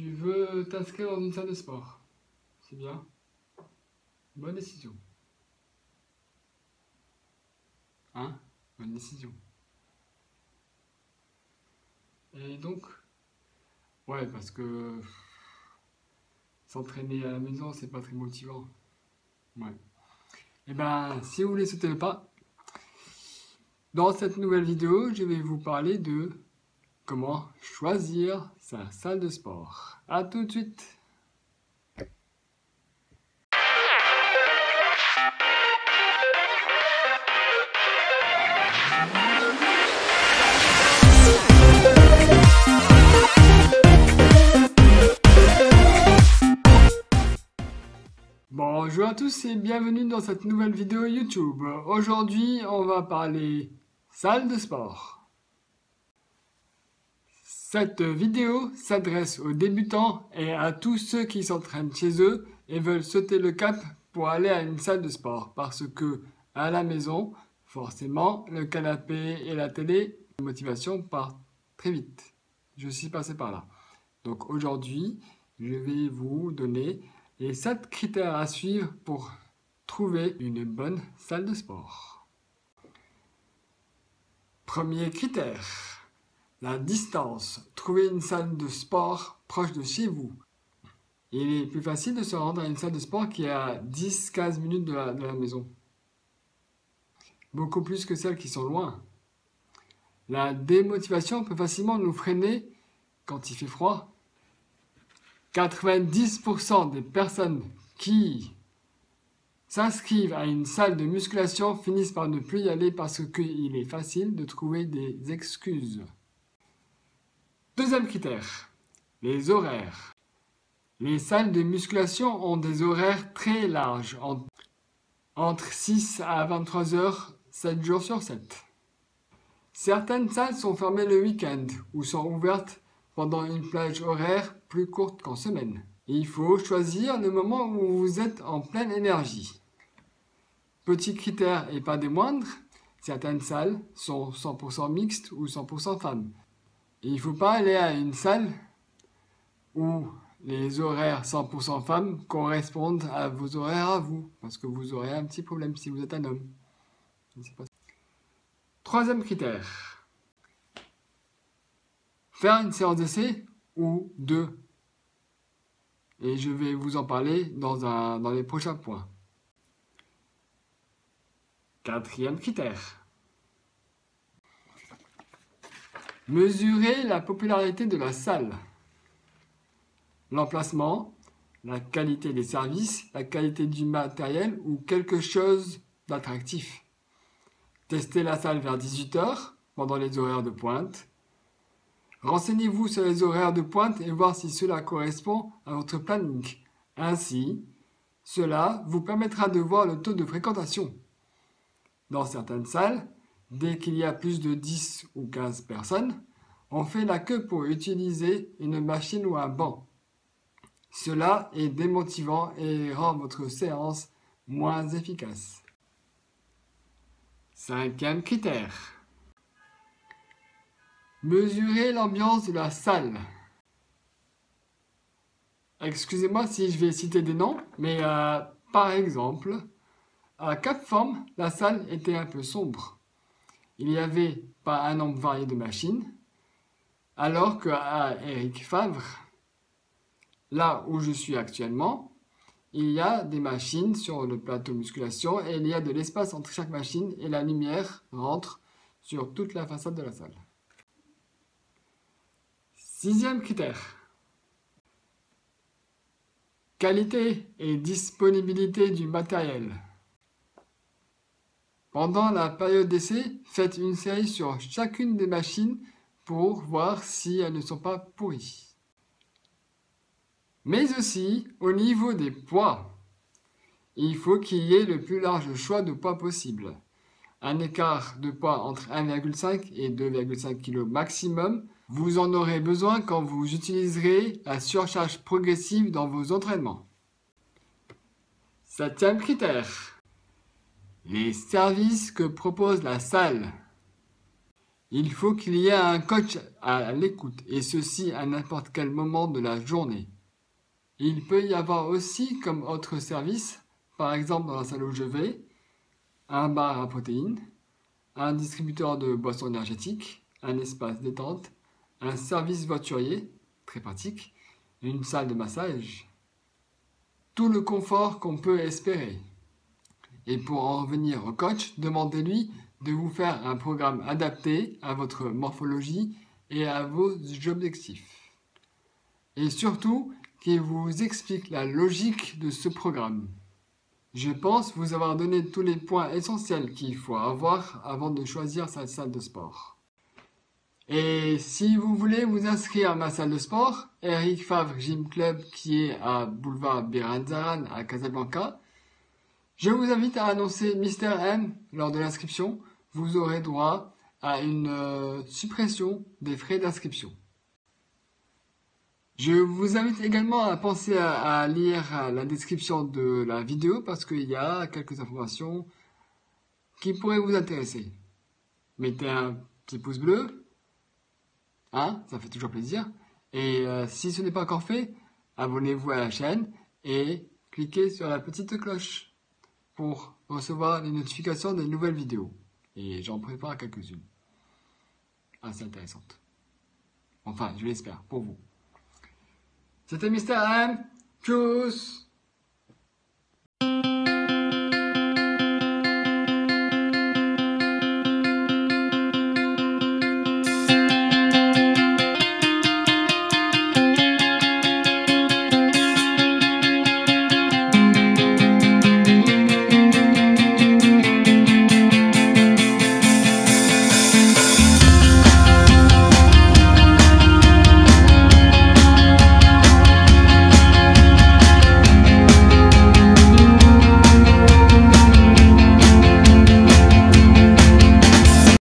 Tu veux t'inscrire dans une salle de sport. C'est bien. Bonne décision. Hein? Bonne décision. Et donc, ouais, parce que s'entraîner à la maison, c'est pas très motivant. Ouais. Et ben, si vous voulez sauter le pas, dans cette nouvelle vidéo, je vais vous parler de comment choisir sa salle de sport. À tout de suite! Bonjour à tous et bienvenue dans cette nouvelle vidéo YouTube. Aujourd'hui, on va parler salle de sport. Cette vidéo s'adresse aux débutants et à tous ceux qui s'entraînent chez eux et veulent sauter le cap pour aller à une salle de sport parce que à la maison, forcément, le canapé et la télé, la motivation part très vite. Je suis passé par là. Donc aujourd'hui, je vais vous donner les 7 critères à suivre pour trouver une bonne salle de sport. Premier critère, la distance. Trouvez une salle de sport proche de chez vous. Il est plus facile de se rendre à une salle de sport qui est à 10-15 minutes de la maison. Beaucoup plus que celles qui sont loin. La démotivation peut facilement nous freiner quand il fait froid. 90% des personnes qui s'inscrivent à une salle de musculation finissent par ne plus y aller parce qu'il est facile de trouver des excuses. Deuxième critère, les horaires. Les salles de musculation ont des horaires très larges, entre 6 à 23 heures, 7 jours sur 7. Certaines salles sont fermées le week-end ou sont ouvertes pendant une plage horaire plus courte qu'en semaine. Il faut choisir le moment où vous êtes en pleine énergie. Petit critère et pas des moindres, certaines salles sont 100% mixtes ou 100% femmes. Il ne faut pas aller à une salle où les horaires 100% femmes correspondent à vos horaires à vous, parce que vous aurez un petit problème si vous êtes un homme. Troisième critère. Faire une séance d'essai ou deux. Et je vais vous en parler dans les prochains points. Quatrième critère. Mesurer la popularité de la salle. L'emplacement, la qualité des services, la qualité du matériel ou quelque chose d'attractif. Testez la salle vers 18 h pendant les horaires de pointe. Renseignez-vous sur les horaires de pointe et voir si cela correspond à votre planning. Ainsi, cela vous permettra de voir le taux de fréquentation. Dans certaines salles, dès qu'il y a plus de 10 ou 15 personnes, on fait la queue pour utiliser une machine ou un banc. Cela est démotivant et rend votre séance moins efficace. Cinquième critère. Mesurer l'ambiance de la salle. Excusez-moi si je vais citer des noms, mais par exemple, à Capform, la salle était un peu sombre. Il n'y avait pas un nombre varié de machines, alors qu'à Eric Favre, là où je suis actuellement, il y a des machines sur le plateau musculation et il y a de l'espace entre chaque machine et la lumière rentre sur toute la façade de la salle. Sixième critère. Qualité et disponibilité du matériel. Pendant la période d'essai, faites une série sur chacune des machines pour voir si elles ne sont pas pourries. Mais aussi au niveau des poids. Il faut qu'il y ait le plus large choix de poids possible. Un écart de poids entre 1,5 et 2,5 kg maximum. Vous en aurez besoin quand vous utiliserez la surcharge progressive dans vos entraînements. Septième critère. Les services que propose la salle. Il faut qu'il y ait un coach à l'écoute, et ceci à n'importe quel moment de la journée. Il peut y avoir aussi comme autre service, par exemple dans la salle où je vais, un bar à protéines, un distributeur de boissons énergétiques, un espace détente, un service voiturier, très pratique, une salle de massage. Tout le confort qu'on peut espérer. Et pour en revenir au coach, demandez-lui de vous faire un programme adapté à votre morphologie et à vos objectifs. Et surtout, qu'il vous explique la logique de ce programme. Je pense vous avoir donné tous les points essentiels qu'il faut avoir avant de choisir sa salle de sport. Et si vous voulez vous inscrire à ma salle de sport, Eric Favre Gym Club qui est à boulevard Biranzaran à Casablanca, je vous invite à annoncer Mister M lors de l'inscription. Vous aurez droit à une suppression des frais d'inscription. Je vous invite également à penser à lire la description de la vidéo parce qu'il y a quelques informations qui pourraient vous intéresser. Mettez un petit pouce bleu, hein, ça fait toujours plaisir. Et si ce n'est pas encore fait, abonnez-vous à la chaîne et cliquez sur la petite cloche pour recevoir les notifications des nouvelles vidéos. Et j'en prépare quelques-unes assez intéressantes. Enfin, je l'espère, pour vous. C'était Mister M. Tchuss!